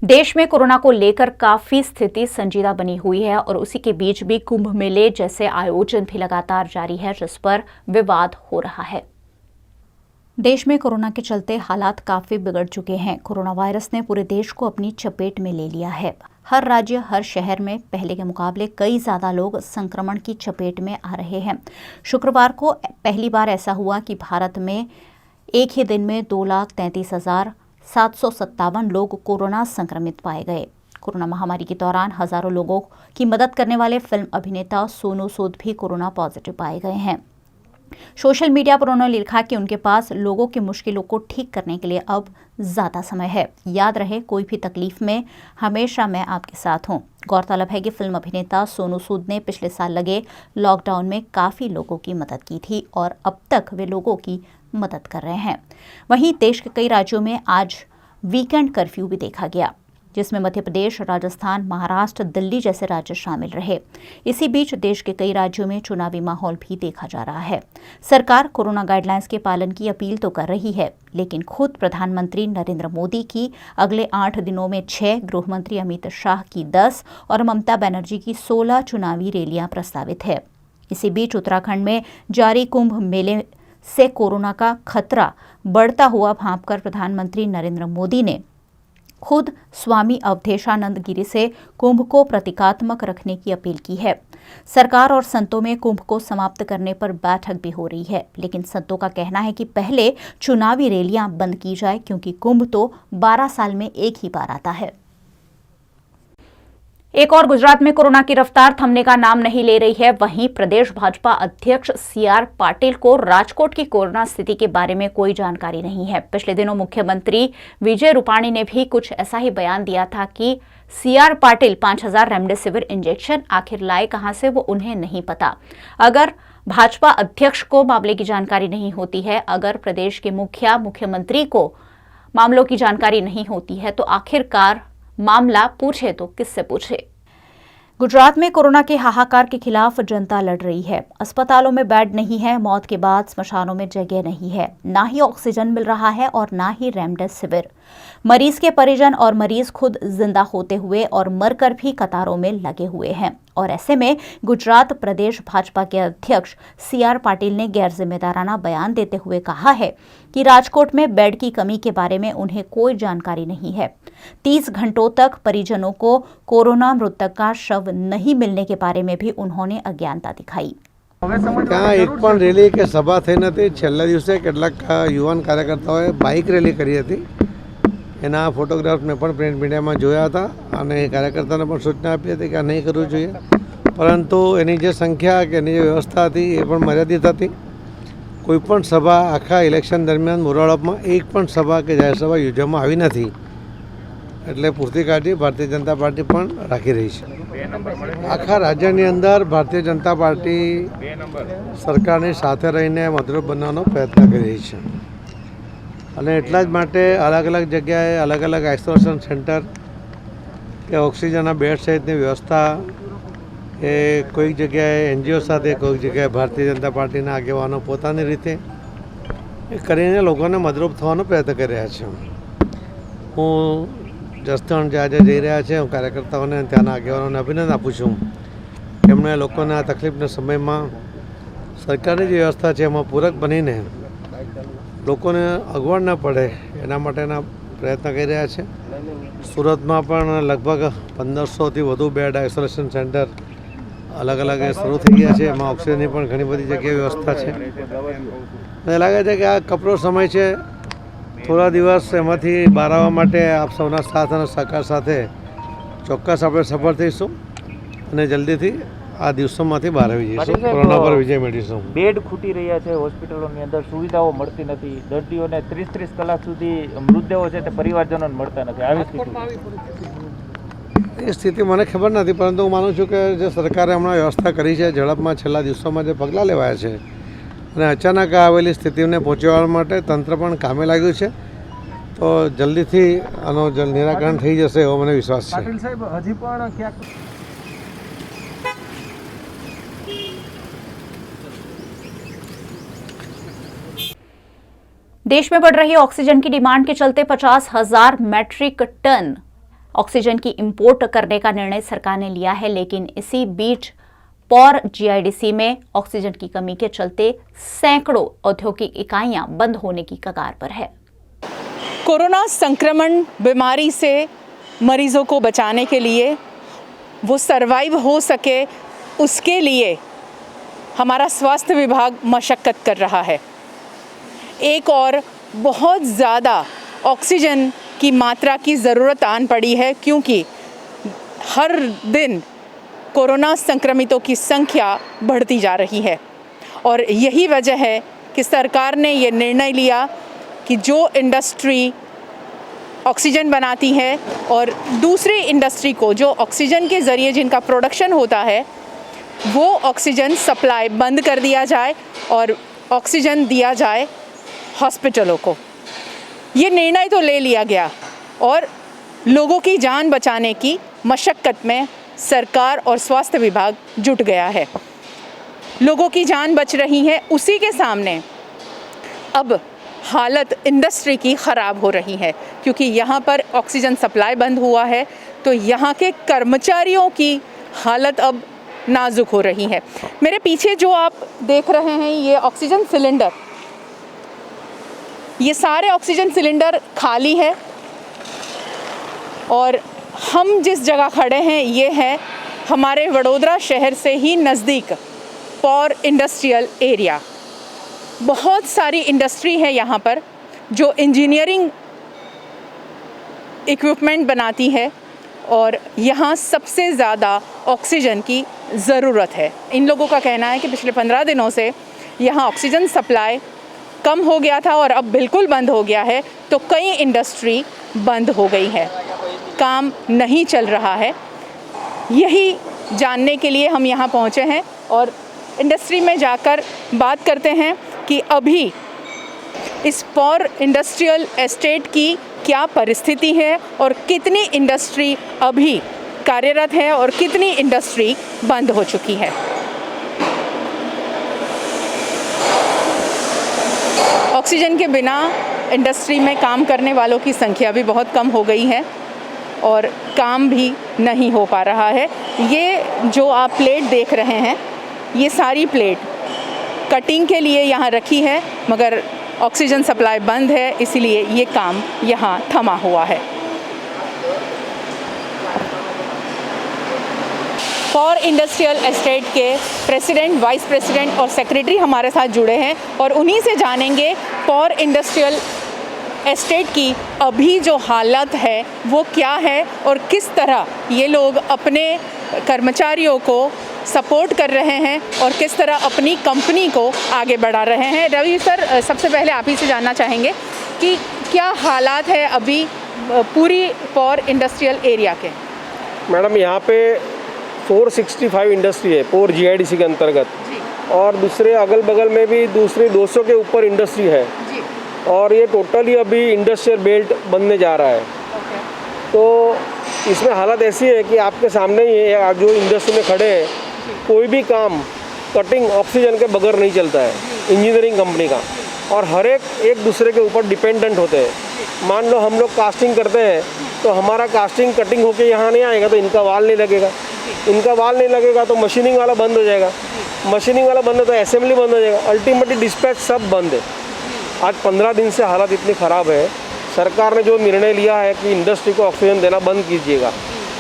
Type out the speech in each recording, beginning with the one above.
देश में कोरोना को लेकर काफी स्थिति संजीदा बनी हुई है और उसी के बीच भी कुंभ मेले जैसे आयोजन भी लगातार जारी है, जिस पर विवाद हो रहा है। देश में कोरोना के चलते हालात काफी बिगड़ चुके हैं। कोरोना वायरस ने पूरे देश को अपनी चपेट में ले लिया है। हर राज्य, हर शहर में पहले के मुकाबले कई ज्यादा लोग संक्रमण की चपेट में आ रहे हैं। शुक्रवार को पहली बार ऐसा हुआ कि भारत में एक ही दिन में 2,33,757 लोग कोरोना संक्रमित पाए गए। कोरोना महामारी के दौरान हजारों लोगों की मदद करने वाले फिल्म अभिनेता सोनू सूद भी कोरोना पॉजिटिव पाए गए हैं। सोशल मीडिया पर उन्होंने लिखा कि उनके पास लोगों की मुश्किलों को ठीक करने के लिए अब ज्यादा समय है। याद रहे, कोई भी तकलीफ में हमेशा मैं आपके साथ हूं। गौरतलब है कि फिल्म अभिनेता सोनू सूद ने पिछले साल लगे लॉकडाउन में काफी लोगों की मदद की थी और अब तक वे लोगों की मदद कर रहे हैं। वहीं देश के कई राज्यों में आज वीकेंड कर्फ्यू भी देखा गया, जिसमें मध्य प्रदेश, राजस्थान, महाराष्ट्र, दिल्ली जैसे राज्य शामिल रहे। इसी बीच देश के कई राज्यों में चुनावी माहौल भी देखा जा रहा है। सरकार कोरोना गाइडलाइंस के पालन की अपील तो कर रही है, लेकिन खुद प्रधानमंत्री नरेंद्र मोदी की अगले 8 दिनों में 6, गृह मंत्री अमित शाह की 10 और ममता बनर्जी की 16 चुनावी रैलियां प्रस्तावित है। इसी बीच उत्तराखंड में जारी कुंभ मेले से कोरोना का खतरा बढ़ता हुआ भांपकर प्रधानमंत्री नरेंद्र मोदी ने खुद स्वामी अवधेशानंद गिरी से कुंभ को प्रतीकात्मक रखने की अपील की है। सरकार और संतों में कुंभ को समाप्त करने पर बैठक भी हो रही है, लेकिन संतों का कहना है कि पहले चुनावी रैलियां बंद की जाए, क्योंकि कुंभ तो 12 साल में एक ही बार आता है। एक और गुजरात में कोरोना की रफ्तार थमने का नाम नहीं ले रही है। वहीं प्रदेश भाजपा अध्यक्ष CR पाटिल को राजकोट की कोरोना स्थिति के बारे में कोई जानकारी नहीं है। पिछले दिनों मुख्यमंत्री विजय रूपाणी ने भी कुछ ऐसा ही बयान दिया था कि CR पाटिल 5,000 रेमडेसिविर इंजेक्शन आखिर लाए कहां से, वो उन्हें नहीं पता। अगर भाजपा अध्यक्ष को मामले की जानकारी नहीं होती है, अगर प्रदेश के मुख्यमंत्री को मामलों की जानकारी नहीं होती है, तो आखिरकार मामला पूछे तो किससे पूछे। गुजरात में कोरोना के हाहाकार के खिलाफ जनता लड़ रही है। अस्पतालों में बेड नहीं है, मौत के बाद स्मशानों में जगह नहीं है, ना ही ऑक्सीजन मिल रहा है और ना ही रेमडेसिविर। मरीज के परिजन और मरीज खुद जिंदा होते हुए और मरकर भी कतारों में लगे हुए हैं। और ऐसे में गुजरात प्रदेश भाजपा के अध्यक्ष CR पाटिल ने गैर जिम्मेदाराना बयान देते हुए कहा है कि राजकोट में बेड की कमी के बारे में उन्हें कोई जानकारी नहीं है। 30 घंटों तक परिजनों को कोरोना मृतक का शव नहीं मिलने के बारे में भी उन्होंने अज्ञानता दिखाई। ત્યાં એક પણ રેલી કે સભા થઈ નથી। છેલ્લા દિવસે કેટલાક યુવાન કાર્યકર્તાઓએ બાઇક રેલી કરી હતી। એના ફોટોગ્રાફ મેં પણ પ્રિન્ટ મીડિયામાં જોયા હતા અને કાર્યકર્તાને પણ સૂચના આપી હતી કે આ નહીં કરવું જોઈએ, પરંતુ એની જે સંખ્યા કે એની જે વ્યવસ્થા હતી એ પણ મર્યાદિત હતી। કોઈપણ સભા આખા ઇલેક્શન દરમિયાન મોરાળપમાં એક પણ સભા કે જાહેર સભા યોજવામાં આવી નથી, એટલે પૂરતી કાળજી ભારતીય જનતા પાર્ટી પણ રાખી રહી છે। આખા રાજ્યની અંદર ભારતીય જનતા પાર્ટી સરકારની સાથે રહીને મદદરૂપ બનવાનો પ્રયત્ન કરી રહી છે અને એટલા જ માટે અલગ અલગ જગ્યાએ અલગ અલગ આઇસોલેશન સેન્ટર કે ઓક્સિજનના બેડ સહિતની વ્યવસ્થા એ કોઈક જગ્યાએ NGO સાથે, કોઈક જગ્યાએ ભારતીય જનતા પાર્ટીના આગેવાનો પોતાની રીતે કરીને લોકોને મદદરૂપ થવાનો પ્રયત્ન કરી રહ્યા છે। હું જસદણ જે આજે જઈ રહ્યા છે, હું કાર્યકર્તાઓને ત્યાંના આગેવાનોને અભિનંદન આપું છું કે એમણે લોકોને આ તકલીફના સમયમાં સરકારની જે વ્યવસ્થા છે એમાં પૂરક બનીને લોકોને અગવડ ન પડે એના માટેના પ્રયત્ન કરી રહ્યા છે। સુરતમાં પણ લગભગ 1,500થી વધુ બેડ આઇસોલેશન સેન્ટર અલગ અલગ શરૂ થઈ ગયા છે। એમાં ઓક્સિજનની પણ ઘણી બધી જગ્યાએ વ્યવસ્થા છે। મને લાગે છે કે આ કપરો સમય છે, થોડા દિવસ એમાંથી બહાર આવવા માટે આપ સૌના સાથ અને સહકાર સાથે ચોક્કસ આપણે સફળ થઈશું અને જલ્દીથી આ દિવસોમાંથી બહાર આવી જઈશું, કોરોના પર વિજય મેળવીશું। બેડ ખૂટી રહ્યા છે, હોસ્પિટલોની અંદર સુવિધાઓ મળતી નથી, દર્દીઓને 30-30 કલાક સુધી મૃતદેહો છે તે પરિવારજનોને મળતા નથી। આવી સ્થિતિ મને ખબર નથી, પરંતુ હું માનું છું કે જે સરકારે હમણાં વ્યવસ્થા કરી છે, ઝડપમાં છેલ્લા દિવસોમાં જે પગલાં લેવાયા છે અને અચાનક આવેલી સ્થિતિને પહોંચી વળવા માટે તંત્ર પણ કામે લાગ્યું છે, તો જલ્દીથી આનો નિરાકરણ થઈ જશે એવો મને વિશ્વાસ છે। પાટીલ સાહેબ, હજી પણ ક્યાંક देश में बढ़ रही ऑक्सीजन की डिमांड के चलते 50,000 मैट्रिक टन ऑक्सीजन की इंपोर्ट करने का निर्णय सरकार ने लिया है, लेकिन इसी बीच पौर जीआईडीसी में ऑक्सीजन की कमी के चलते सैकड़ों औद्योगिक इकाइयां बंद होने की कगार पर है। कोरोना संक्रमण बीमारी से मरीजों को बचाने के लिए, वो सरवाइव हो सके उसके लिए हमारा स्वास्थ्य विभाग मशक्कत कर रहा है। एक और बहुत ज़्यादा ऑक्सीजन की मात्रा की ज़रूरत आन पड़ी है, क्योंकि हर दिन कोरोना संक्रमितों की संख्या बढ़ती जा रही है। और यही वजह है कि सरकार ने ये निर्णय लिया कि जो इंडस्ट्री ऑक्सीजन बनाती है और दूसरी इंडस्ट्री को जो ऑक्सीजन के ज़रिए जिनका प्रोडक्शन होता है, वो ऑक्सीजन सप्लाई बंद कर दिया जाए और ऑक्सीजन दिया जाए हॉस्पिटलों को। ये निर्णय तो ले लिया गया और लोगों की जान बचाने की मशक्कत में सरकार और स्वास्थ्य विभाग जुट गया है। लोगों की जान बच रही है, उसी के सामने अब हालत इंडस्ट्री की ख़राब हो रही है, क्योंकि यहाँ पर ऑक्सीजन सप्लाई बंद हुआ है, तो यहाँ के कर्मचारियों की हालत अब नाजुक हो रही है। मेरे पीछे जो आप देख रहे हैं ये ऑक्सीजन सिलेंडर, ये सारे ऑक्सीजन सिलेंडर खाली है और हम जिस जगह खड़े हैं ये है हमारे वडोदरा शहर से ही नज़दीक पौर इंडस्ट्रियल एरिया। बहुत सारी इंडस्ट्री है यहाँ पर जो इंजीनियरिंग इक्विपमेंट बनाती है और यहाँ सबसे ज़्यादा ऑक्सीजन की ज़रूरत है। इन लोगों का कहना है कि पिछले 15 दिनों से यहाँ ऑक्सीजन सप्लाई कम हो गया था और अब बिल्कुल बंद हो गया है, तो कई इंडस्ट्री बंद हो गई है, काम नहीं चल रहा है। यही जानने के लिए हम यहाँ पहुँचे हैं और इंडस्ट्री में जाकर बात करते हैं कि अभी इस पौर इंडस्ट्रियल एस्टेट की क्या परिस्थिति है और कितनी इंडस्ट्री अभी कार्यरत है और कितनी इंडस्ट्री बंद हो चुकी है। ऑक्सीजन के बिना इंडस्ट्री में काम करने वालों की संख्या भी बहुत कम हो गई है और काम भी नहीं हो पा रहा है। ये जो आप प्लेट देख रहे हैं, ये सारी प्लेट कटिंग के लिए यहाँ रखी है, मगर ऑक्सीजन सप्लाई बंद है, इसीलिए ये काम यहाँ थमा हुआ है। पौर इंडस्ट्रियल एस्टेट के प्रेसिडेंट, वाइस प्रेसिडेंट और सेक्रेटरी हमारे साथ जुड़े हैं और उन्हीं से जानेंगे पौर इंडस्ट्रियल एस्टेट की अभी जो हालत है वो क्या है और किस तरह ये लोग अपने कर्मचारियों को सपोर्ट कर रहे हैं और किस तरह अपनी कंपनी को आगे बढ़ा रहे हैं। रवि सर, सबसे पहले आप ही से जानना चाहेंगे कि क्या हालात है अभी पूरी पौर इंडस्ट्रियल एरिया के। मैडम, यहाँ पे 465 इंडस्ट्री है पौर जीआईडीसी के अंतर्गत, और दूसरे अगल बगल में भी दूसरी 200 के ऊपर इंडस्ट्री है जी। और ये टोटली अभी इंडस्ट्रियल बेल्ट बनने जा रहा है। तो इसमें हालत ऐसी है कि आपके सामने ही आप जो इंडस्ट्री में खड़े हैं, कोई भी काम कटिंग ऑक्सीजन के बगैर नहीं चलता है, इंजीनियरिंग कंपनी का, और हर एक दूसरे के ऊपर डिपेंडेंट होते हैं। मान लो हम लोग कास्टिंग करते हैं तो हमारा कास्टिंग कटिंग होके यहाँ नहीं आएगा तो इनका वाल नहीं लगेगा, इनका वाल नहीं लगेगा तो मशीनिंग वाला बंद हो जाएगा, मशीनिंग वाला बंद हो तो असेंबली बंद हो जाएगा, अल्टीमेटली डिस्पैच सब बंद है। आज 15 दिन से हालत इतनी ख़राब है, सरकार ने जो निर्णय लिया है कि इंडस्ट्री को ऑक्सीजन देना बंद कीजिएगा,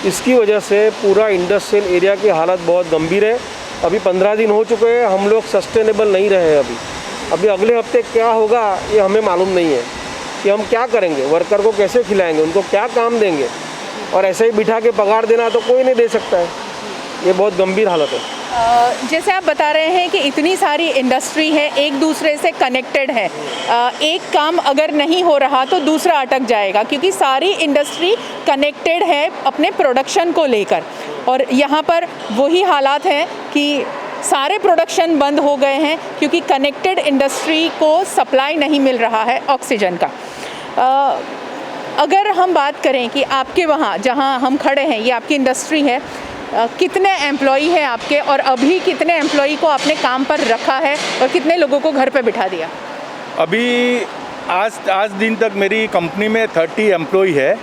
इसकी वजह से पूरा इंडस्ट्रियल एरिया की हालत बहुत गंभीर है। अभी 15 दिन हो चुके हैं, हम लोग सस्टेनेबल नहीं रहे हैं। अभी अगले हफ्ते क्या होगा ये हमें मालूम नहीं है कि हम क्या करेंगे, वर्कर को कैसे खिलाएंगे, उनको क्या काम देंगे, और ऐसे ही बिठा के पगार देना तो कोई नहीं दे सकता है। ये बहुत गंभीर हालत है। जैसे आप बता रहे हैं कि इतनी सारी इंडस्ट्री है, एक दूसरे से कनेक्टेड है, एक काम अगर नहीं हो रहा तो दूसरा अटक जाएगा, क्योंकि सारी इंडस्ट्री कनेक्टेड है अपने प्रोडक्शन को लेकर, और यहाँ पर वही हालात हैं कि सारे प्रोडक्शन बंद हो गए हैं क्योंकि कनेक्टेड इंडस्ट्री को सप्लाई नहीं मिल रहा है ऑक्सीजन का। अगर हम बात करें कि आपके वहाँ जहाँ हम खड़े हैं, ये आपकी इंडस्ट्री है, कितने एम्प्लॉई हैं आपके, और अभी कितने एम्प्लॉई को आपने काम पर रखा है और कितने लोगों को घर पे बिठा दिया? अभी आज दिन तक मेरी कंपनी में 30 एम्प्लॉई है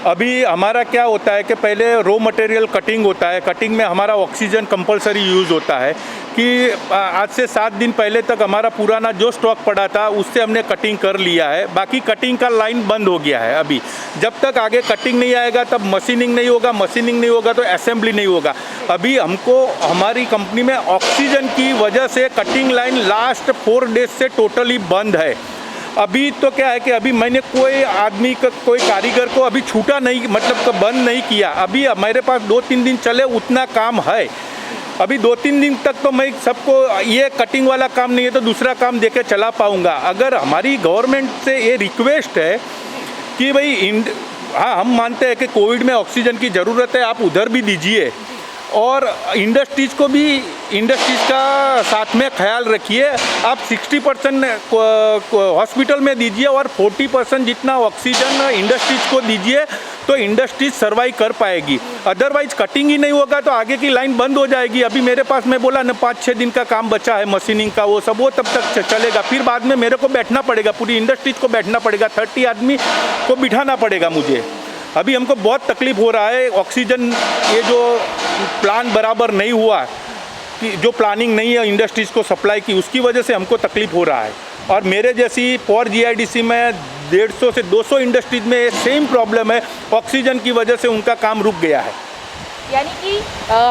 अभी हमारा क्या होता है कि पहले रॉ मटेरियल कटिंग होता है, कटिंग में हमारा ऑक्सीजन कंपलसरी यूज़ होता है कि आज से 7 दिन पहले तक हमारा पुराना जो स्टॉक पड़ा था उससे हमने कटिंग कर लिया है। बाकी कटिंग का लाइन बंद हो गया है। अभी जब तक आगे कटिंग नहीं आएगा तब मशीनिंग नहीं होगा, मशीनिंग नहीं होगा तो असेंबली नहीं होगा। अभी हमको हमारी कंपनी में ऑक्सीजन की वजह से कटिंग लाइन लास्ट 4 डेज से टोटली बंद है। अभी तो क्या है कि अभी मैंने कोई आदमी का कोई कारीगर को अभी छूटा नहीं, मतलब बंद नहीं किया। अभी मेरे पास 2-3 दिन चले उतना काम है। अभी 2-3 दिन तक तो मैं सबको ये कटिंग वाला काम नहीं है तो दूसरा काम देके चला पाऊँगा। अगर हमारी गवर्नमेंट से ये रिक्वेस्ट है कि भाई हाँ, हम मानते हैं कि कोविड में ऑक्सीजन की ज़रूरत है, आप उधर भी दीजिए और इंडस्ट्रीज़ को भी इंडस्ट्रीज़ का साथ में ख्याल रखिए। आप 60% हॉस्पिटल में दीजिए और 40% जितना ऑक्सीजन इंडस्ट्रीज़ को दीजिए तो इंडस्ट्रीज सर्वाइव कर पाएगी। अदरवाइज कटिंग ही नहीं होगा तो आगे की लाइन बंद हो जाएगी। अभी मेरे पास मैं बोला ना 5-6 दिन का काम बचा है मशीनिंग का, वो सब वो तब तक चलेगा। फिर बाद में मेरे को बैठना पड़ेगा, पूरी इंडस्ट्रीज को बैठना पड़ेगा, 30 आदमी को बिठाना पड़ेगा मुझे। अभी हमको बहुत तकलीफ हो रहा है। ऑक्सीजन ये जो प्लान बराबर नहीं हुआ कि जो प्लानिंग नहीं है इंडस्ट्रीज़ को सप्लाई की, उसकी वजह से हमको तकलीफ हो रहा है। और मेरे जैसी पॉर जीआईडीसी में 150 से 200 इंडस्ट्रीज में सेम प्रॉब्लम है, ऑक्सीजन की वजह से उनका काम रुक गया है। यानी कि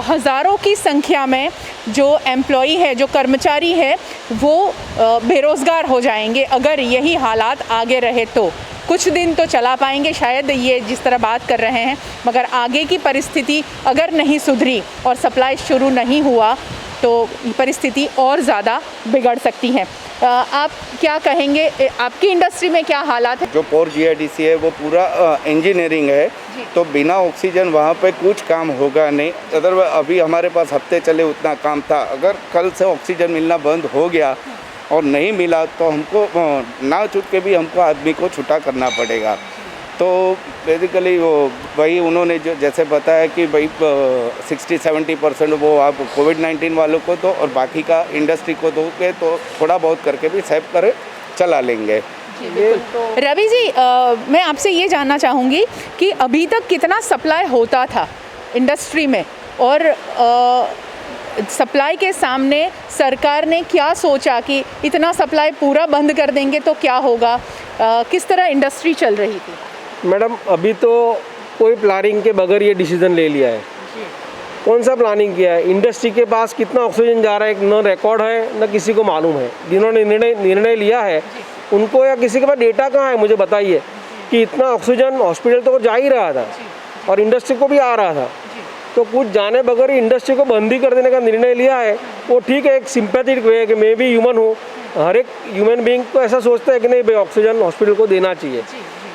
हज़ारों की संख्या में जो एम्प्लॉई है, जो कर्मचारी है, वो बेरोज़गार हो जाएंगे अगर यही हालात आगे रहे तो। कुछ दिन तो चला पाएंगे शायद ये जिस तरह बात कर रहे हैं, मगर आगे की परिस्थिति अगर नहीं सुधरी और सप्लाई शुरू नहीं हुआ तो परिस्थिति और ज़्यादा बिगड़ सकती है। आप क्या कहेंगे, आपकी इंडस्ट्री में क्या हालात है? जो पॉर जीआईडीसी है वो पूरा इंजीनियरिंग है, तो बिना ऑक्सीजन वहाँ पे कुछ काम होगा नहीं। अगर अभी हमारे पास हफ्ते चले उतना काम था, अगर कल से ऑक्सीजन मिलना बंद हो गया और नहीं मिला तो हमको ना छूट के भी हमको आदमी को छुट्टा करना पड़ेगा। तो बेसिकली वो वही उन्होंने जो जैसे बताया कि भाई 60-70% वो आप कोविड-19 वालों को तो और बाकी का इंडस्ट्री को दो के तो थोड़ा बहुत करके भी सेव कर चला लेंगे। रवि जी, मैं आपसे ये जानना चाहूँगी कि अभी तक कितना सप्लाई होता था इंडस्ट्री में और सप्लाई के सामने सरकार ने क्या सोचा कि इतना सप्लाई पूरा बंद कर देंगे तो क्या होगा, किस तरह इंडस्ट्री चल रही थी? मैडम अभी तो कोई प्लानिंग के बगैर ये डिसीजन ले लिया है। कौन सा प्लानिंग किया है? इंडस्ट्री के पास कितना ऑक्सीजन जा रहा है न रिकॉर्ड है न किसी को मालूम है। जिन्होंने निर्णय लिया है उनको या किसी के पास डेटा कहाँ है मुझे बताइए कि इतना ऑक्सीजन हॉस्पिटल तो जा ही रहा था और इंडस्ट्री को भी आ रहा था। तो कुछ जाने बगैर ही इंडस्ट्री को बंदी कर देने का निर्णय लिया है, वो ठीक है, एक सिंपैथेटिक वे है कि मैं भी ह्यूमन हूँ, हर एक ह्यूमन बीइंग को ऐसा सोचता है कि नहीं भाई ऑक्सीजन हॉस्पिटल को देना चाहिए।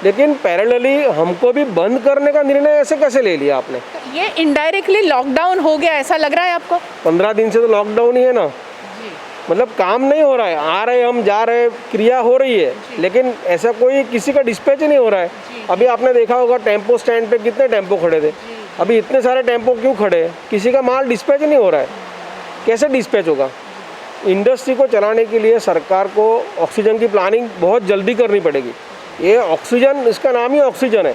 लेकिन पैरेलली हमको भी बंद करने का निर्णय ऐसे कैसे ले लिया आपने? ये इनडायरेक्टली लॉकडाउन हो गया ऐसा लग रहा है आपको? 15 दिन से तो लॉकडाउन ही है ना। मतलब काम नहीं हो रहा है, आ रहे हम जा रहे, क्रिया हो रही है, लेकिन ऐसा कोई किसी का डिस्पैच नहीं हो रहा है। अभी आपने देखा होगा टेम्पो स्टैंड पे कितने टेम्पो खड़े थे, अभी इतने सारे टेम्पो क्यों खड़े हैं? किसी का माल डिस्पैच नहीं हो रहा है, कैसे डिस्पैच होगा? इंडस्ट्री को चलाने के लिए सरकार को ऑक्सीजन की प्लानिंग बहुत जल्दी करनी पड़ेगी। ये ऑक्सीजन, इसका नाम ही ऑक्सीजन है,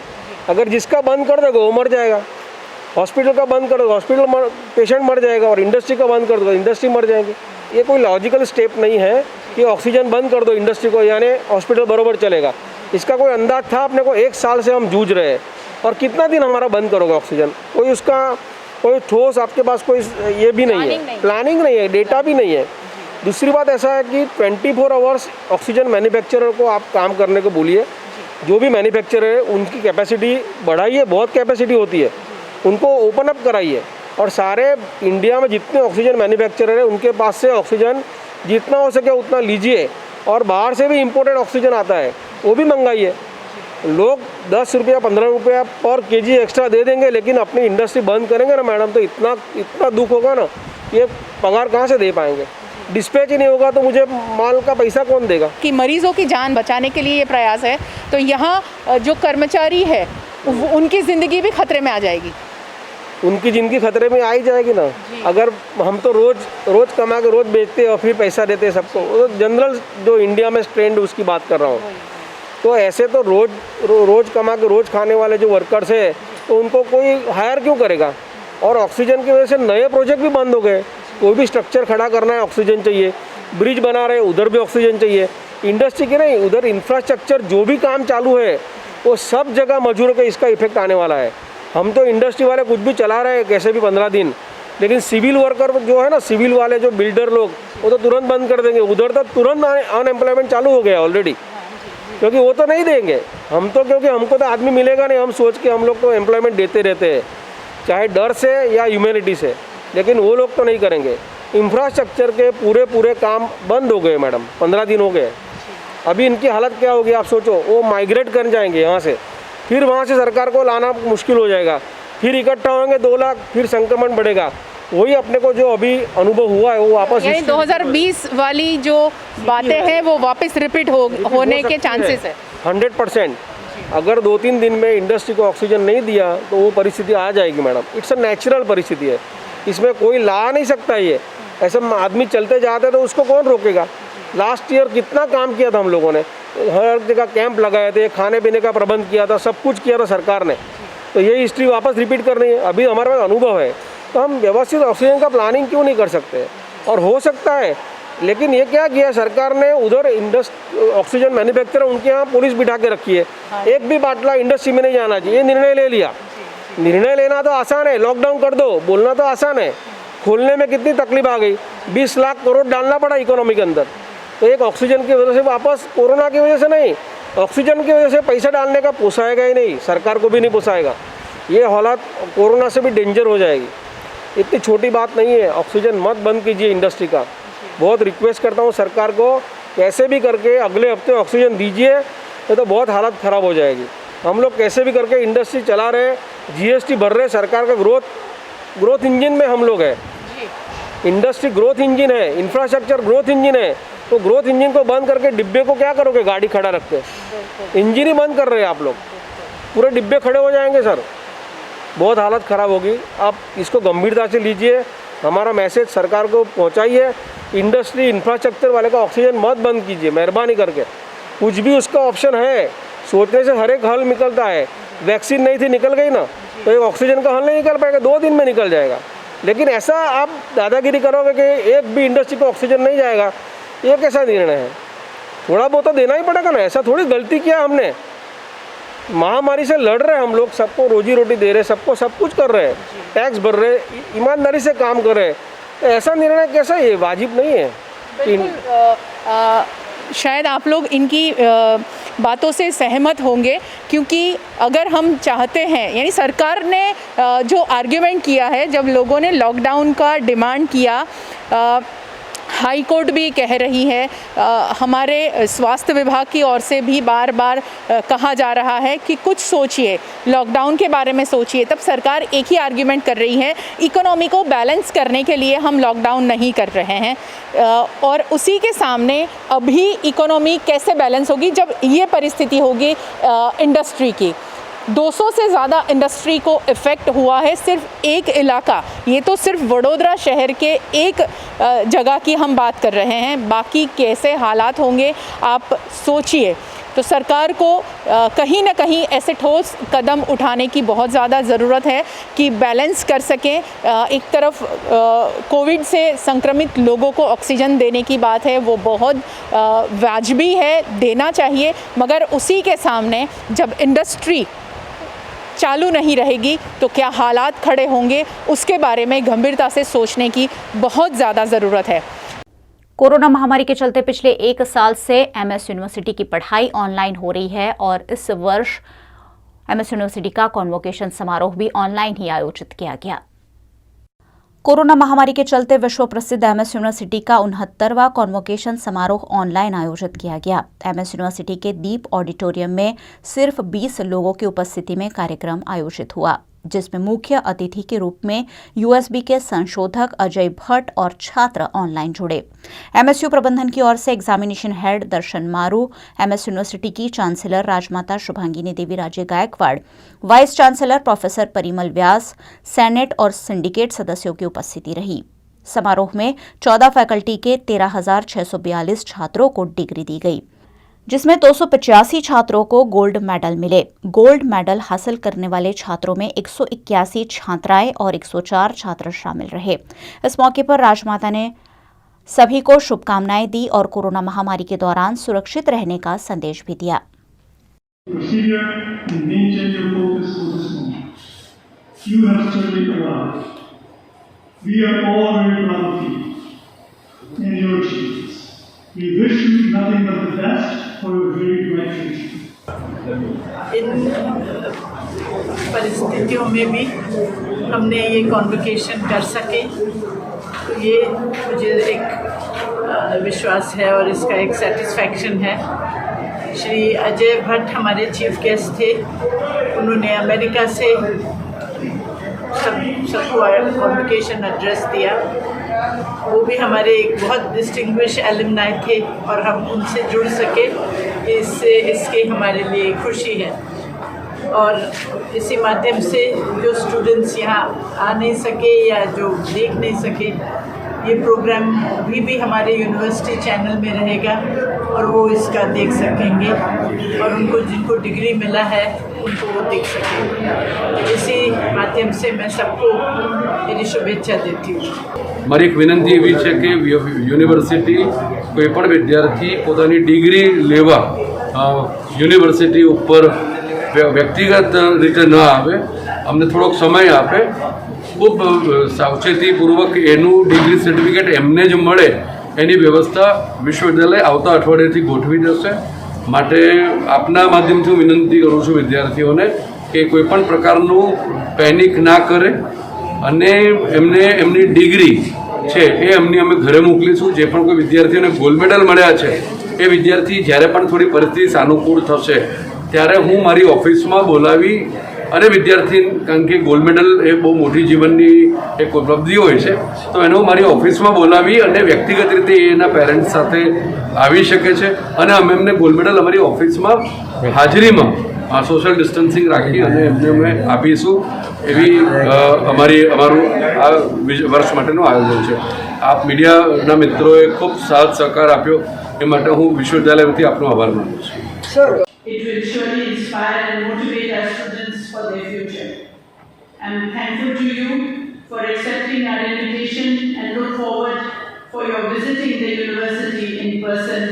अगर जिसका बंद कर दोगे वो मर जाएगा। हॉस्पिटल का बंद कर दो, हॉस्पिटल पेशेंट मर जाएगा, और इंडस्ट्री का बंद कर दो, इंडस्ट्री मर जाएगी। ये कोई लॉजिकल स्टेप नहीं है कि ऑक्सीजन बंद कर दो इंडस्ट्री को, यानी हॉस्पिटल बराबर चलेगा। इसका कोई अंदाज था अपने को? 1 साल से हम जूझ रहे हैं, और कितना दिन हमारा बंद करोगे ऑक्सीजन? कोई उसका कोई ठोस आपके पास कोई ये भी नहीं है, प्लानिंग नहीं है, डेटा भी नहीं है। दूसरी बात ऐसा है कि 24 आवर्स ऑक्सीजन मैन्युफैक्चरर को आप काम करने को बोलिए, जो भी मैन्युफैक्चरर है उनकी कैपेसिटी बढ़ाइए, बहुत कैपेसिटी होती है, उनको ओपन अप कराइए, और सारे इंडिया में जितने ऑक्सीजन मैन्युफैक्चरर है उनके पास से ऑक्सीजन जितना हो सके उतना लीजिए, और बाहर से भी इम्पोर्टेड ऑक्सीजन आता है वो भी मंगाइए। लोग 10 रुपया 15 रुपया पर केजी एक्स्ट्रा दे देंगे, लेकिन अपनी इंडस्ट्री बंद करेंगे ना मैडम, तो इतना दुख होगा ना, ये पगार कहाँ से दे पाएंगे? डिस्पैच ही नहीं होगा तो मुझे माल का पैसा कौन देगा? कि मरीजों की जान बचाने के लिए ये प्रयास है, तो यहाँ जो कर्मचारी है उनकी ज़िंदगी भी खतरे में आ जाएगी। उनकी ज़िंदगी खतरे में आ ही जाएगी ना। अगर हम तो रोज़ कमा के रोज़ बेचते और फिर पैसा देते सबको, तो जनरल जो इंडिया में ट्रेंड उसकी बात कर रहा हूँ। तो ऐसे तो रोज़ कमा के रोज़ खाने वाले जो वर्कर्स है तो उनको कोई हायर क्यों करेगा। और ऑक्सीजन की वजह से नए प्रोजेक्ट भी बंद हो गए। कोई भी स्ट्रक्चर खड़ा करना है ऑक्सीजन चाहिए, ब्रिज बना रहे उधर भी ऑक्सीजन चाहिए। इंडस्ट्री की नहीं, उधर इंफ्रास्ट्रक्चर जो भी काम चालू है वो सब जगह मजदूरों का इसका इफेक्ट आने वाला है। हम तो इंडस्ट्री वाले कुछ भी चला रहे हैं कैसे भी 15 दिन, लेकिन सिविल वर्कर जो है ना, सिविल वाले जो बिल्डर लोग, वो तो तुरंत बंद कर देंगे। उधर तो तुरंत अनएम्प्लॉयमेंट चालू हो गया ऑलरेडी, क्योंकि वो तो नहीं देंगे। हम तो, क्योंकि हमको तो आदमी मिलेगा नहीं, हम सोच के हम लोग तो एम्प्लॉयमेंट देते रहते हैं, चाहे डर से या ह्यूमैनिटी से, लेकिन वो लोग तो नहीं करेंगे। इंफ्रास्ट्रक्चर के पूरे काम बंद हो गए मैडम, 15 दिन हो गए। अभी इनकी हालत क्या होगी आप सोचो। वो माइग्रेट कर जाएंगे यहाँ से, फिर वहाँ से सरकार को लाना मुश्किल हो जाएगा, फिर इकट्ठा होंगे 2 लाख, फिर संक्रमण बढ़ेगा। वही अपने को जो अभी अनुभव हुआ है वो वापस 2020 वाली जो बातें हैं वो वापस रिपीट होने के चांसेस है 100%। अगर 2-3 दिन में इंडस्ट्री को ऑक्सीजन नहीं दिया तो वो परिस्थिति आ जाएगी मैडम। इट्स अ नेचुरल परिस्थिति है, इसमें कोई ला नहीं सकता। ये ऐसा आदमी चलते जाते तो उसको कौन रोकेगा। लास्ट ईयर कितना काम किया था हम लोगों ने, हर जगह कैंप लगाए थे, खाने पीने का प्रबंध किया था, सब कुछ किया था सरकार ने। तो ये हिस्ट्री वापस रिपीट करनी है। अभी हमारे पास अनुभव है, तो हम व्यवस्थित ऑक्सीजन का प्लानिंग क्यों नहीं कर सकते। और हो सकता है, लेकिन ये क्या किया सरकार ने, उधर ऑक्सीजन मैन्युफैक्चरर उनके यहाँ पुलिस बिठा के रखी है। एक भी बाटला इंडस्ट्री में नहीं जाना चाहिए, ये निर्णय ले लिया। निर्णय लेना तो आसान है, लॉकडाउन कर दो, बोलना तो आसान है। खोलने में कितनी तकलीफ आ गई, 20 लाख करोड़ डालना पड़ा इकोनॉमी के अंदर। तो एक ऑक्सीजन की वजह से वापस, कोरोना की वजह से नहीं, ऑक्सीजन की वजह से पैसा डालने का पोसाएगा ही नहीं, सरकार को भी नहीं पोसाएगा। ये हालात कोरोना से भी डेंजर हो जाएगी। इतनी छोटी बात नहीं है। ऑक्सीजन मत बंद कीजिए इंडस्ट्री का, बहुत रिक्वेस्ट करता हूँ सरकार को, कैसे भी करके अगले हफ्ते ऑक्सीजन दीजिए, नहीं तो बहुत हालत ख़राब हो जाएगी। हम लोग कैसे भी करके इंडस्ट्री चला रहे, जीएसटी भर रहे, सरकार का ग्रोथ इंजन में हम लोग है। इंडस्ट्री ग्रोथ इंजन है, इंफ्रास्ट्रक्चर ग्रोथ इंजन है। तो ग्रोथ इंजन को बंद करके डिब्बे को क्या करोगे, गाड़ी खड़ा रखते, इंजन ही बंद कर रहे हैं आप लोग, पूरे डिब्बे खड़े हो जाएंगे सर, बहुत हालत ख़राब होगी। आप इसको गंभीरता से लीजिए, हमारा मैसेज सरकार को पहुंचाइए। इंडस्ट्री इंफ्रास्ट्रक्चर वाले का ऑक्सीजन मत बंद कीजिए मेहरबानी करके। कुछ भी उसका ऑप्शन है, सोचने से हर एक हल निकलता है। वैक्सीन नहीं थी, निकल गई ना, तो एक ऑक्सीजन का हल नहीं निकल पाएगा, 2 दिन में निकल जाएगा। लेकिन ऐसा आप दादागिरी करोगे कि एक भी इंडस्ट्री को ऑक्सीजन नहीं जाएगा, ये कैसा निर्णय है। थोड़ा बहुत तो देना ही पड़ेगा ना, ऐसा थोड़ी गलती किया हमने। महामारी से लड़ रहे हम लोग, सबको रोजी रोटी दे रहे, सबको सब कुछ कर रहे हैं, टैक्स भर रहे, ईमानदारी से काम कर रहे हैं, तो ऐसा निर्णय कैसा, ये वाजिब नहीं है। शायद आप लोग इनकी बातों से सहमत होंगे, क्योंकि अगर हम चाहते हैं, यानी सरकार ने जो आर्ग्यूमेंट किया है, जब लोगों ने लॉकडाउन का डिमांड किया, हाई कोर्ट भी कह रही है, हमारे स्वास्थ्य विभाग की ओर से भी बार बार कहा जा रहा है कि कुछ सोचिए, लॉकडाउन के बारे में सोचिए, तब सरकार एक ही आर्ग्यूमेंट कर रही है, इकोनॉमी को बैलेंस करने के लिए हम लॉकडाउन नहीं कर रहे हैं। और उसी के सामने अभी इकोनॉमी कैसे बैलेंस होगी जब ये परिस्थिति होगी इंडस्ट्री की। 200 से ज़्यादा इंडस्ट्री को इफ़ेक्ट हुआ है, सिर्फ एक इलाका, ये तो सिर्फ वडोदरा शहर के एक जगह की हम बात कर रहे हैं, बाकी कैसे हालात होंगे आप सोचिए। तो सरकार को कहीं ना कहीं ऐसे ठोस कदम उठाने की बहुत ज़्यादा ज़रूरत है कि बैलेंस कर सकें। एक तरफ कोविड से संक्रमित लोगों को ऑक्सीजन देने की बात है, वो बहुत वाजिबी है, देना चाहिए, मगर उसी के सामने जब इंडस्ट्री चालू नहीं रहेगी तो क्या हालात खड़े होंगे, उसके बारे में गंभीरता से सोचने की बहुत ज़्यादा ज़रूरत है। कोरोना महामारी के चलते पिछले 1 साल से एमएस यूनिवर्सिटी की पढ़ाई ऑनलाइन हो रही है और इस वर्ष एमएस यूनिवर्सिटी का कॉन्वोकेशन समारोह भी ऑनलाइन ही आयोजित किया गया। कोरोना महामारी के चलते विश्व प्रसिद्ध एमएस यूनिवर्सिटी का 69वां कॉन्वोकेशन समारोह ऑनलाइन आयोजित किया गया। एमएस यूनिवर्सिटी के दीप ऑडिटोरियम में सिर्फ 20 लोगों की उपस्थिति में कार्यक्रम आयोजित हुआ, जिसमें मुख्य अतिथि के रूप में यूएसबी के संशोधक अजय भट्ट और छात्र ऑनलाइन जुड़े। एमएसयू प्रबंधन की ओर से examination head Darshan Maru, MS university की chancellor Rajmata Shubhangini Devi Raje Gaekwad, vice chancellor professor Parimal Vyas, senate और सिंडिकेट सदस्यों की उपस्थिति रही। समारोह में 14 फैकल्टी के 13,642 छात्रों को डिग्री दी गई। जिसमें 285 छात्रों को गोल्ड मेडल मिले। गोल्ड मेडल हासिल करने वाले छात्रों में 181 छात्राएं और 104 छात्र शामिल रहे। इस मौके पर राजमाता ने सभी को शुभकामनाएं दी और कोरोना महामारी के दौरान सुरक्षित रहने का संदेश भी दिया। We wish you nothing but the best for your very bright future. इन परिस्थितियों में भी हमने ये कॉन्वोकेशन कर सके, तो ये मुझे एक विश्वास है और इसका एक सेटिस्फैक्शन है। श्री अजय भट्ट हमारे चीफ गेस्ट थे। उन्होंने अमेरिका से सबको कॉन्वोकेशन एड्रेस दिया। वो भी हमारे एक बहुत डिस्टिंग्विश एलुमनाई थे और हम उनसे जुड़ सके, इसकी हमारे लिए खुशी है। और इसी माध्यम से जो स्टूडेंट्स यहाँ आ नहीं सके या जो देख नहीं सके, ये प्रोग्राम अभी भी हमारे यूनिवर्सिटी चैनल में रहेगा और वो इसका देख सकेंगे और उनको जिनको डिग्री मिला है उनको वो देख सकेंगे। इसी माध्यम से मैं सबको मेरी शुभेच्छा देती हूँ। મારી એક વિનંતી એવી છે કે યુનિવર્સિટી કોઈપણ વિદ્યાર્થી પોતાની ડિગ્રી લેવા યુનિવર્સિટી ઉપર વ્યક્તિગત રીતે ન આવે, અમને થોડોક સમય આપે, ખૂબ સાવચેતીપૂર્વક એનું ડિગ્રી સર્ટિફિકેટ એમને જ મળે એની વ્યવસ્થા વિશ્વવિદ્યાલય આવતા અઠવાડિયેથી ગોઠવી દેશે। માટે આપના માધ્યમથી હું વિનંતી કરું છું વિદ્યાર્થીઓને કે કોઈપણ પ્રકારનું પેનિક ના કરે અને એમને એમની ડિગ્રી છે એ એમની અમે ઘરે મોકલીશું। જે પણ કોઈ વિદ્યાર્થીઓને ગોલ્ડ મેડલ મળ્યા છે એ વિદ્યાર્થી જ્યારે પણ થોડી પરિસ્થિતિ સાનુકૂળ થશે ત્યારે હું મારી ઓફિસમાં બોલાવી અને વિદ્યાર્થી, કારણ કે ગોલ્ડ મેડલ એ બહુ મોટી જીવનની એક ઉપલબ્ધિ હોય છે, તો એને હું મારી ઓફિસમાં બોલાવી અને વ્યક્તિગત રીતે એના પેરેન્ટ્સ સાથે આવી શકે છે અને અમે એમને ગોલ્ડ મેડલ અમારી ઓફિસમાં હાજરીમાં સોશિયલ ડિસ્ટન્સિંગ રાખી અને એમને અમે આપીશું। એવી અમારું આ વર્ષ માટેનું આયોજન છે। આપ મીડિયાના મિત્રોએ ખૂબ સાથ સહકાર આપ્યો એ માટે હું વિશ્વવિદ્યાલય વતી આપનો આભાર માનું છું। It will surely inspire and motivate our students for their future. I'm thankful to you for accepting our invitation and look forward for your visiting the university in person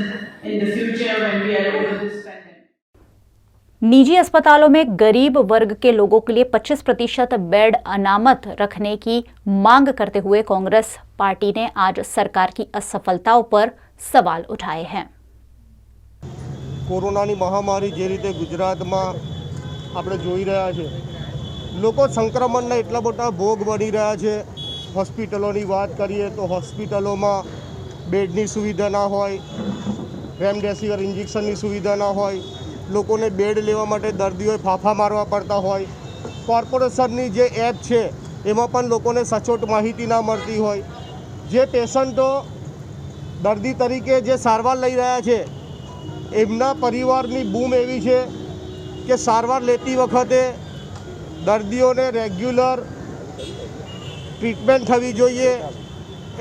in the future when we are over this pandemic. निजी अस्पतालों में गरीब वर्ग के लोगों के लिए 25% bed अनामत रखने की मांग करते हुए कांग्रेस पार्टी ने आज सरकार की असफलताओं पर सवाल उठाए हैं। કોરોનાની મહામારી જે રીતે ગુજરાતમાં આપણે જોઈ રહ્યા છે, લોકો સંક્રમણના એટલા મોટા ભોગ બની રહ્યા છે। હોસ્પિટલોની વાત કરીએ તો હોસ્પિટલોમાં બેડની સુવિધા ના હોય, રેમડેસિવિર ઇન્જેક્શનની સુવિધા ના હોય, લોકોને બેડ લેવા માટે દર્દીઓએ ફાંફા મારવા પડતા હોય। કોર્પોરેશનની જે એપ છે એમાં પણ લોકોને સચોટ માહિતી ના મળતી હોય। જે પેશન્ટો દર્દી તરીકે જે સારવાર લઈ રહ્યા છે એમના પરિવારની બૂમ એવી છે કે સારવાર લેતી વખતે દર્દીઓને રેગ્યુલર ટ્રીટમેન્ટ થવી જોઈએ,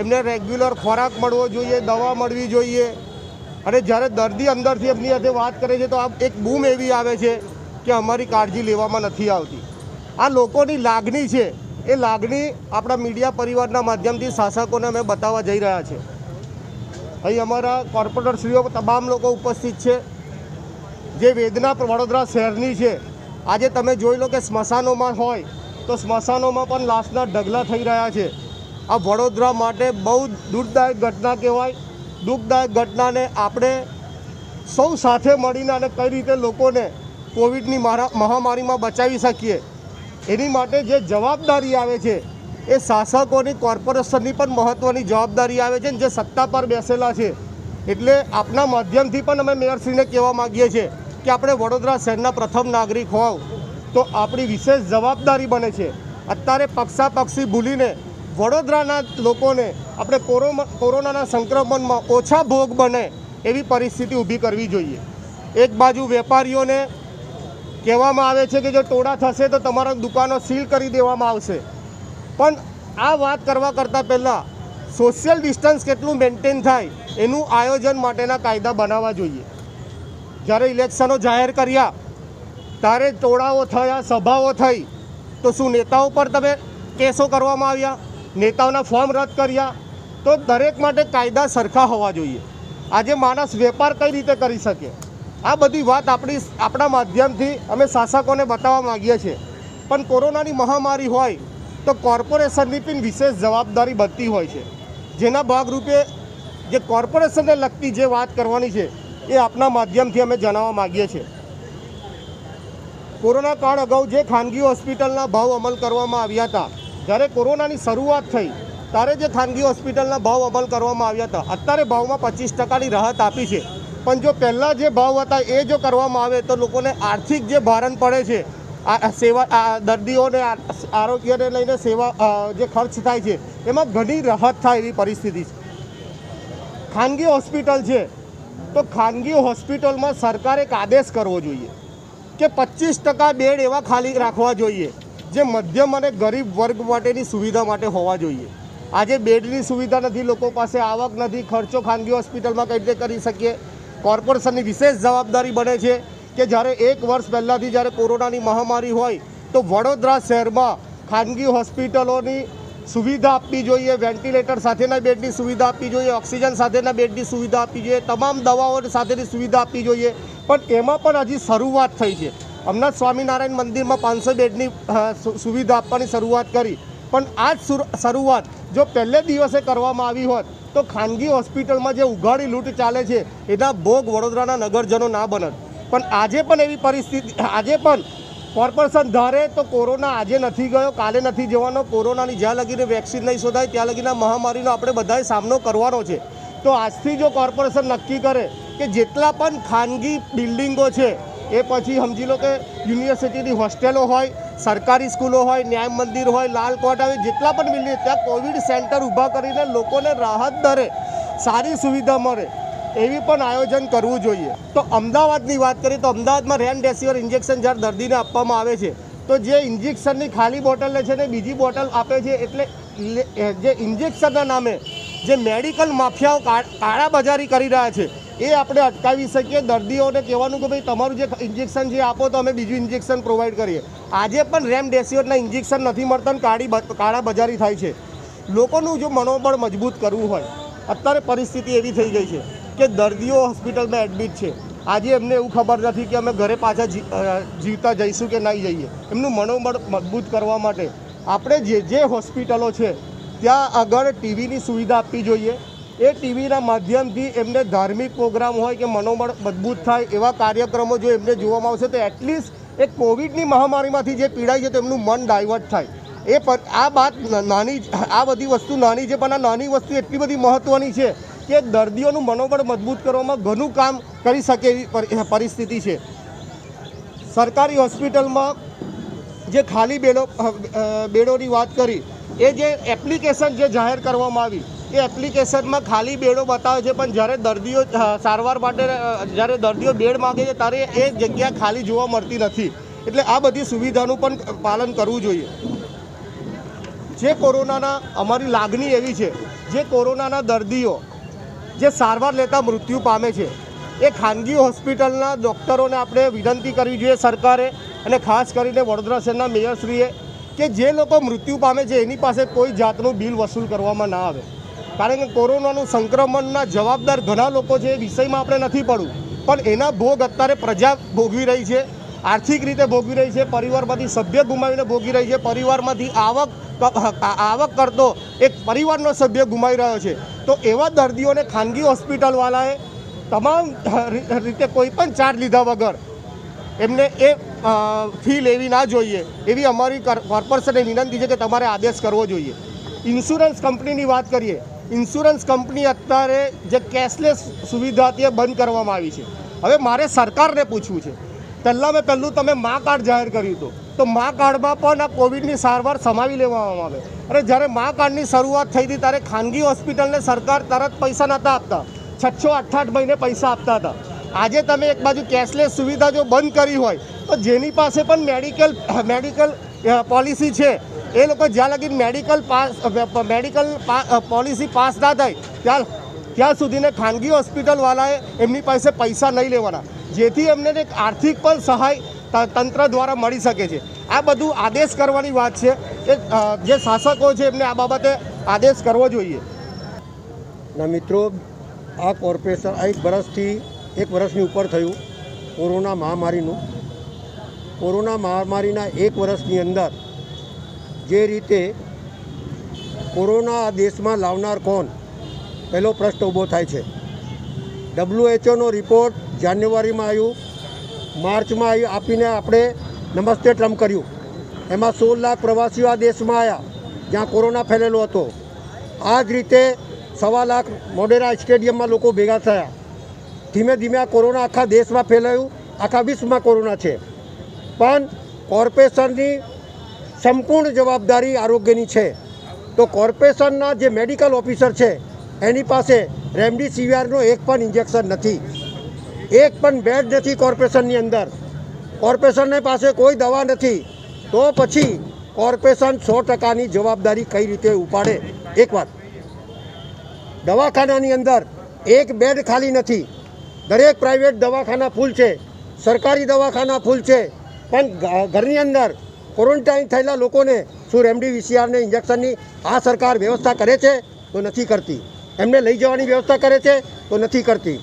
એમને રેગ્યુલર ખોરાક મળવો જોઈએ, દવા મળવી જોઈએ। અને જ્યારે દર્દી અંદરથી એમની સાથે વાત કરે છે તો આ એક બૂમ એવી આવે છે કે અમારી કાળજી લેવામાં નથી આવતી। આ લોકોની લાગણી છે, એ લાગણી આપણા મીડિયા પરિવારના માધ્યમથી શાસકોને અમે બતાવવા જઈ રહ્યા છે। અહીં અમારા કોર્પોરેટરશ્રીઓ તમામ લોકો ઉપસ્થિત છે। જે વેદના વડોદરા શહેરની છે, આજે તમે જોઈ લો કે સ્મશાનોમાં હોય તો સ્મશાનોમાં પણ લાશના ઢગલા થઈ રહ્યા છે। આ વડોદરા માટે બહુ દુઃખદાયક ઘટના કહેવાય। દુઃખદાયક ઘટનાને આપણે સૌ સાથે મળીને અને કઈ રીતે લોકોને કોવિડની મહામારીમાં બચાવી શકીએ એની માટે જે જવાબદારી આવે છે એ શાસકોની, કોર્પોરેશનની પણ મહત્ત્વની જવાબદારી આવે છે જે સત્તા પર બેસેલા છે। એટલે આપના માધ્યમથી પણ અમે મેયરશ્રીને કહેવા માગીએ છીએ કે આપણે વડોદરા શહેરના પ્રથમ નાગરિક હોવ તો આપણી વિશેષ જવાબદારી બને છે અત્યારે પક્ષાપક્ષી ભૂલીને વડોદરાના લોકોને આપણે કોરોનાના સંક્રમણમાં ઓછા ભોગ બને એવી પરિસ્થિતિ ઊભી કરવી જોઈએ। એક બાજુ વેપારીઓને કહેવામાં આવે છે કે જો ટોળા થશે તો તમારા દુકાનો સીલ કરી દેવામાં આવશે, પણ આ વાત કરવા કરતાં પહેલાં સોશિયલ ડિસ્ટન્સ કેટલું મેન્ટેન થાય એનું આયોજન માટેના કાયદા બનાવવા જોઈએ। જ્યારે ઇલેક્શનો જાહેર કર્યા ત્યારે ટોળાઓ થયા, સભાઓ થઈ, તો શું નેતાઓ પર તમે કેસો કરવામાં આવ્યા? નેતાઓના ફોર્મ રદ કર્યા? તો દરેક માટે કાયદા સરખા હોવા જોઈએ. આજે માણસ વેપાર કઈ રીતે કરી શકે? આ બધી વાત આપણા માધ્યમથી અમે શાસકોને બતાવવા માગીએ છીએ. પણ કોરોનાની મહામારી હોય તો કોર્પોરેશનની પણ વિશેષ જવાબદારી બનતી હોય છે, જેના ભાગરૂપે જે કોર્પોરેશનને લગતી જે વાત કરવાની છે એ આપના માધ્યમથી અમે જણાવવા માગીએ છીએ. કોરોના કાળ અગાઉ જે ખાનગી હોસ્પિટલના ભાવ અમલ કરવામાં આવ્યા હતા, જ્યારે કોરોનાની શરૂઆત થઈ ત્યારે જે ખાનગી હોસ્પિટલના ભાવ અમલ કરવામાં આવ્યા હતા, અત્યારે ભાવમાં 25%ની રાહત આપી છે. પણ જો પહેલાં જે ભાવ હતા એ જો કરવામાં આવે તો લોકોને આર્થિક જે ભારણ પડે છે, દર્દીઓને આરોગ્યને લઈને સેવા જે ખર્ચ થાય છે એમાં ઘણી રાહત થાય એવી પરિસ્થિતિ છે. ખાનગી હોસ્પિટલ છે તો ખાનગી હોસ્પિટલમાં સરકારે એક આદેશ કરવો જોઈએ કે 25% બેડ એવા ખાલી રાખવા જોઈએ જે મધ્યમ અને ગરીબ વર્ગ માટેની સુવિધા માટે હોવા જોઈએ. આજે બેડની સુવિધા નથી, લોકો પાસે આવક નથી, ખર્ચો ખાનગી હોસ્પિટલમાં કઈ રીતે કરી શકીએ? કોર્પોરેશનની વિશેષ જવાબદારી બને છે કે જ્યારે 1 વર્ષ પહેલાંથી જ્યારે કોરોનાની મહામારી હોય તો વડોદરા શહેરમાં ખાનગી હોસ્પિટલોની સુવિધા આપવી જોઈએ, વેન્ટિલેટર સાથેના બેડની સુવિધા આપવી જોઈએ, ઓક્સિજન સાથેના બેડની સુવિધા આપવી જોઈએ, તમામ દવાઓ સાથેની સુવિધા આપવી જોઈએ. પણ એમાં પણ હજી શરૂઆત થઈ છે. હમણાં સ્વામિનારાયણ મંદિરમાં 500 બેડની સુવિધા આપવાની શરૂઆત કરી, પણ આ જ શરૂઆત જો પહેલે દિવસે કરવામાં આવી હોત તો ખાનગી હોસ્પિટલમાં જે ઉઘાડી લૂંટ ચાલે છે એના ભોગ વડોદરાના નગરજનો ના બનત. પણ આજે પણ એવી પરિસ્થિતિ, આજે પણ કોર્પોરેશન ધારે તો કોરોના આજે નથી ગયો, કાલે નથી જવાનો. કોરોનાની જ્યાં લગીને વેક્સિન નહીં શોધાય ત્યાં લગીના મહામારીનો આપણે બધાએ સામનો કરવાનો છે. તો આજથી જો કોર્પોરેશન નક્કી કરે કે જેટલા પણ ખાનગી બિલ્ડિંગો છે એ પછી સમજી લો કે યુનિવર્સિટીની હોસ્ટેલો હોય, સરકારી સ્કૂલો હોય, ન્યાય મંદિર હોય, લાલ કોટ આવે, જેટલા પણ બિલ્ડિંગ ત્યાં કોવિડ સેન્ટર ઊભા કરીને લોકોને રાહત દરે સારી સુવિધા મળે એવી પણ આયોજન કરવું જોઈએ. તો અમદાવાદની વાત કરીએ તો અમદાવાદમાં રેમડેસિવિર ઇન્જેક્શન જ્યારે દર્દીને આપવામાં આવે છે તો જે ઇન્જેક્શનની ખાલી બોટલ લે છે ને બીજી બોટલ આપે છે, એટલે જે ઇન્જેક્શનના નામે જે મેડિકલ માફિયાઓ કાળાબજારી કરી રહ્યા છે એ આપણે અટકાવી શકીએ. દર્દીઓને કહેવાનું કે ભાઈ તમારું જે ઇન્જેક્શન જે આપો તો અમે બીજું ઇન્જેક્શન પ્રોવાઈડ કરીએ. આજે પણ રેમડેસિવિરના ઇન્જેક્શન નથી મળતા ને કાળાબજારી થાય છે. લોકોનું જો મનોબળ મજબૂત કરવું હોય, અત્યારે પરિસ્થિતિ એવી થઈ ગઈ છે કે દર્દીઓ હોસ્પિટલમાં એડમિટ છે, આજે એમને એવું ખબર નથી કે અમે ઘરે પાછા જીવતા જઈશું કે નહીં જઈએ. એમનું મનોબળ મજબૂત કરવા માટે આપણે જે હોસ્પિટલો છે ત્યાં આગળ ટીવીની સુવિધા આપવી જોઈએ. એ ટીવીના માધ્યમથી એમને ધાર્મિક પ્રોગ્રામ હોય કે મનોબળ મજબૂત થાય એવા કાર્યક્રમો જો એમને જોવામાં આવશે તો એટલીસ્ટ એક કોવિડની મહામારીમાંથી જે પીડાય છે તો એમનું મન ડાયવર્ટ થાય. આ બધી વસ્તુ નાની છે, પણ આ નાની વસ્તુ એટલી બધી મહત્ત્વની છે કે દર્દીઓનું મનોબળ મજબૂત કરવામાં ઘણું કામ કરી શકે એવી પરિસ્થિતિ છે. સરકારી હોસ્પિટલમાં જે ખાલી બેડોની વાત કરી, એ જે એપ્લિકેશન જે જાહેર કરવામાં આવી એ એપ્લિકેશનમાં ખાલી બેડો બતાવે છે, પણ જ્યારે દર્દીઓ સારવાર માટે જ્યારે દર્દીઓ બેડ માગે છે ત્યારે એ જગ્યા ખાલી જોવા મળતી નથી. એટલે આ બધી સુવિધાનું પણ પાલન કરવું જોઈએ. જે કોરોનાના અમારી લાગણી એવી છે, જે કોરોનાના દર્દીઓ જે સારવાર લેતા મૃત્યુ પામે છે એ ખાનગી હોસ્પિટલના ડૉક્ટરોને આપણે વિનંતી કરવી જોઈએ સરકારે, અને ખાસ કરીને વડોદરા શહેરના મેયરશ્રીએ, કે જે લોકો મૃત્યુ પામે છે એની પાસે કોઈ જાતનું બિલ વસૂલ કરવામાં ના આવે. કારણ કે કોરોનાનું સંક્રમણના જવાબદાર ઘણા લોકો છે, એ વિષયમાં આપણે નથી પડવું, પણ એના ભોગ અત્યારે પ્રજા ભોગવી રહી છે, આર્થિક રીતે ભોગવી રહી છે, પરિવારમાંથી સભ્ય ગુમાવીને ભોગવી રહી છે, પરિવારમાંથી આવક કરતો એક પરિવારનો સભ્ય ગુમાવી રહ્યો છે. તો એવા દર્દીઓને ખાનગી હોસ્પિટલવાળાએ તમામ રીતે કોઈ પણ ચાર્જ લીધા વગર એમને એ ફી લેવી ના જોઈએ એવી અમારી કોર્પોરેશનને વિનંતી છે કે તમારે આદેશ કરવો જોઈએ. ઇન્સ્યોરન્સ કંપનીની વાત કરીએ, ઇન્સ્યોરન્સ કંપની અત્યારે જે કેશલેસ સુવિધા હતી એ બંધ કરવામાં આવી છે. હવે મારે સરકારને પૂછવું છે, પહેલું તમે મા કાર્ડ જાહેર કર્યું હતું, તો મા કાર્ડમાં પણ આ કોવિડની સારવાર સમાવી લેવામાં આવે. અને જ્યારે મા કાર્ડની શરૂઆત થઈ હતી ત્યારે ખાનગી હોસ્પિટલને સરકાર તરત પૈસા નહોતા આપતા, 6-8 મહિને પૈસા આપતા હતા. આજે તમે એક બાજુ કેશલેસ સુવિધા જો બંધ કરી હોય તો જેની પાસે પણ મેડિકલ પોલિસી છે એ લોકો જ્યાં લગી મેડિકલ પોલિસી પાસ ના થાય ત્યાં સુધીને ખાનગી હોસ્પિટલવાળાએ એમની પાસે પૈસા નહીં લેવાના. જેથી એમને એક આર્થિક પણ સહાય તંત્ર દ્વારા મળી શકે છે। આ બધું આદેશ કરવાની વાત છે કે જે શાસકો છે એમને આ બાબતે આદેશ કરવો જોઈએ। ના મિત્રો, આ કોર્પોરેશન આ 1 વર્ષની ઉપર થયું કોરોના મહામારીનું। કોરોના મહામારીના 1 વર્ષની અંદર જે રીતે કોરોના આ દેશમાં લાવનાર કોણ, પહેલો પ્રશ્ન ઊભો થાય છે। WHO રિપોર્ટ જાન્યુઆરીમાં આવ્યું, માર્ચમાં આપીને આપણે નમસ્તે ટ્રમ્પ કર્યું। એમાં 16 લાખ પ્રવાસીઓ આ દેશમાં આવ્યા જ્યાં કોરોના ફેલેલો હતો। આ જ રીતે 1.25 લાખ મોઢેરા સ્ટેડિયમમાં લોકો ભેગા થયા। ધીમે ધીમે આ કોરોના આખા દેશમાં ફેલાયું, આખા વિશ્વમાં કોરોના છે। પણ કોર્પોરેશનની સંપૂર્ણ જવાબદારી આરોગ્યની છે। તો કોર્પોરેશનના જે મેડિકલ ઓફિસર છે એની પાસે રેમડેસિવિરનો એક પણ ઇન્જેક્શન નથી, એક પણ બેડ નથી કોર્પોરેશનની અંદર, કોર્પોરેશનની પાસે કોઈ દવા નથી। તો પછી કોર્પોરેશન 100%ની જવાબદારી કઈ રીતે ઉપાડે? એક વાત, દવાખાનાની અંદર એક બેડ ખાલી નથી, દરેક પ્રાઇવેટ દવાખાના ફૂલ છે, સરકારી દવાખાના ફૂલ છે। પણ ઘરની અંદર ક્વોરન્ટાઇન થયેલા લોકોને શું રેમડેસિવિરને ઇન્જેક્શનની આ સરકાર વ્યવસ્થા કરે છે? તો નથી કરતી। એમને લઈ જવાની વ્યવસ્થા કરે છે? તો નથી કરતી।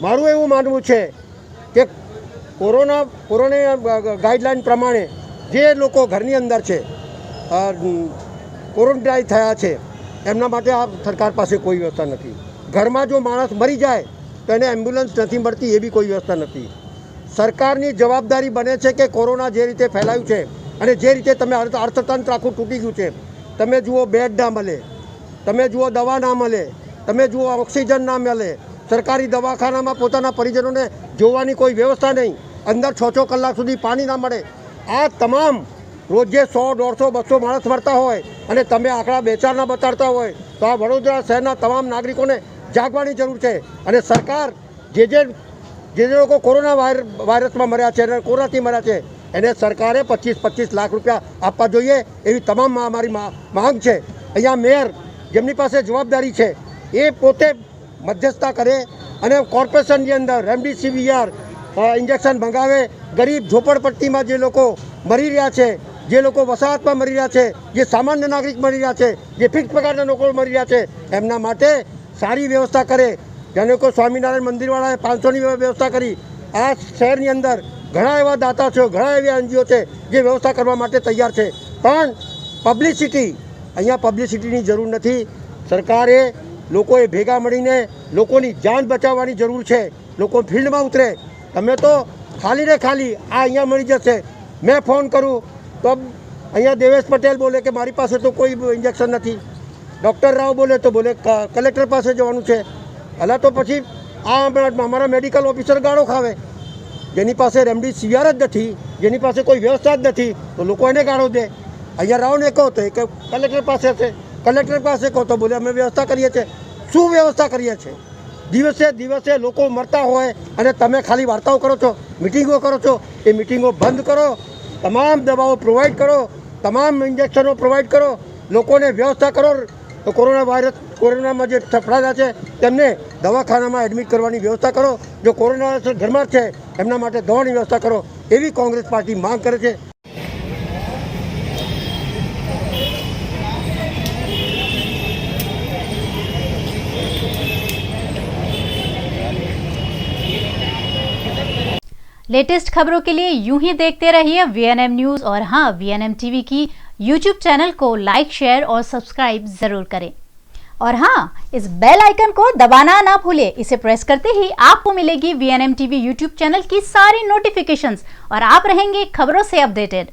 મારું એવું માનવું છે કે કોરોના ગાઈડલાઇન પ્રમાણે જે લોકો ઘરની અંદર છે, ક્વોરન્ટાઇન થયા છે, એમના માટે આ સરકાર પાસે કોઈ વ્યવસ્થા નથી। ઘરમાં જો માણસ મરી જાય તો એને એમ્બ્યુલન્સ નથી મળતી, એ બી કોઈ વ્યવસ્થા નથી। સરકારની જવાબદારી બને છે કે કોરોના જે રીતે ફેલાયું છે અને જે રીતે તમે અર્થતંત્ર આખું તૂટી ગયું છે, તમે જુઓ બેડ ના મળે, તમે જુઓ દવા ના મળે, તમે જુઓ ઓક્સિજન ના મળે, સરકારી દવાખાનામાં પોતાના પરિજનોને જોવાની કોઈ વ્યવસ્થા નહીં, અંદર 6 કલાક સુધી પાણી ના મળે। આ તમામ રોજે 100, 150, 200 માણસ મરતા હોય અને તમે આંકડા 2-4 બતાડતા હોય તો આ વડોદરા શહેરના તમામ નાગરિકોને જાગવાની જરૂર છે। અને સરકાર જે લોકો કોરોના વાયરસમાં મર્યા છે અને કોરોનાથી મર્યા છે એને સરકારે 25-25 લાખ રૂપિયા આપવા જોઈએ, એવી તમામ અમારી માંગ છે। અહીંયા મેયર જેમની પાસે જવાબદારી છે એ પોતે મધ્યસ્થતા કરે અને કોર્પોરેશનની અંદર રેમડેસિવિર ઇન્જેક્શન મંગાવે। ગરીબ ઝોપડપટ્ટીમાં જે લોકો મરી રહ્યા છે, જે લોકો વસાહતમાં મરી રહ્યા છે, જે સામાન્ય નાગરિક મરી રહ્યા છે, જે ફિક્સ પગારના લોકો મરી રહ્યા છે, એમના માટે સારી વ્યવસ્થા કરે। જેને કોઈ સ્વામિનારાયણ મંદિરવાળાએ 500ની વ્યવસ્થા કરી। આ શહેરની અંદર ઘણા એવા દાતા છે, ઘણા એવા એનજીઓ છે જે વ્યવસ્થા કરવા માટે તૈયાર છે, પણ અહીંયા પબ્લિસિટીની જરૂર નથી। સરકારે લોકોએ ભેગા મળીને લોકોની જાન બચાવવાની જરૂર છે। લોકો ફિલ્ડમાં ઉતરે। તમે તો ખાલી ને ખાલી આ અહીંયા મળી જશે, મેં ફોન કરું તો અહીંયા દેવેશ પટેલ બોલે કે મારી પાસે તો કોઈ ઇન્જેક્શન નથી, ડૉક્ટર રાવ બોલે તો બોલે કલેક્ટર પાસે જવાનું છે। અલા તો પછી આ અમારા મેડિકલ ઓફિસર ગાળો ખાવે, જેની પાસે રેમડેસિવિર જ નથી, જેની પાસે કોઈ વ્યવસ્થા જ નથી, તો લોકો એને ગાળો દે। અહીંયા રાવને કહો તો કે કલેક્ટર પાસે છે, કલેક્ટર પાસે કહો તો બોલે અમે વ્યવસ્થા કરીએ છીએ। શું વ્યવસ્થા કરીએ છીએ? દિવસે લોકો મરતા હોય અને તમે ખાલી વાર્તાઓ કરો છો, મિટિંગો કરો છો। એ મિટિંગો બંધ કરો, તમામ દવાઓ પ્રોવાઈડ કરો, તમામ ઇન્જેક્શનો પ્રોવાઈડ કરો, લોકોને વ્યવસ્થા કરો। તો કોરોનામાં જે સફળાયા છે તેમને દવાખાનામાં એડમિટ કરવાની વ્યવસ્થા કરો। જો કોરોના ઘરમાં છે એમના માટે દવાની વ્યવસ્થા કરો, એવી કોંગ્રેસ પાર્ટી માંગ કરે છે। लेटेस्ट खबरों के लिए यूं ही देखते रहिए VNM न्यूज और हाँ, VNM टीवी की YouTube चैनल को लाइक, शेयर और सब्सक्राइब जरूर करें। और हाँ, इस बेल आइकन को दबाना ना भूलें। इसे प्रेस करते ही आपको मिलेगी VNM टीवी YouTube चैनल की सारी नोटिफिकेशंस और आप रहेंगे खबरों से अपडेटेड।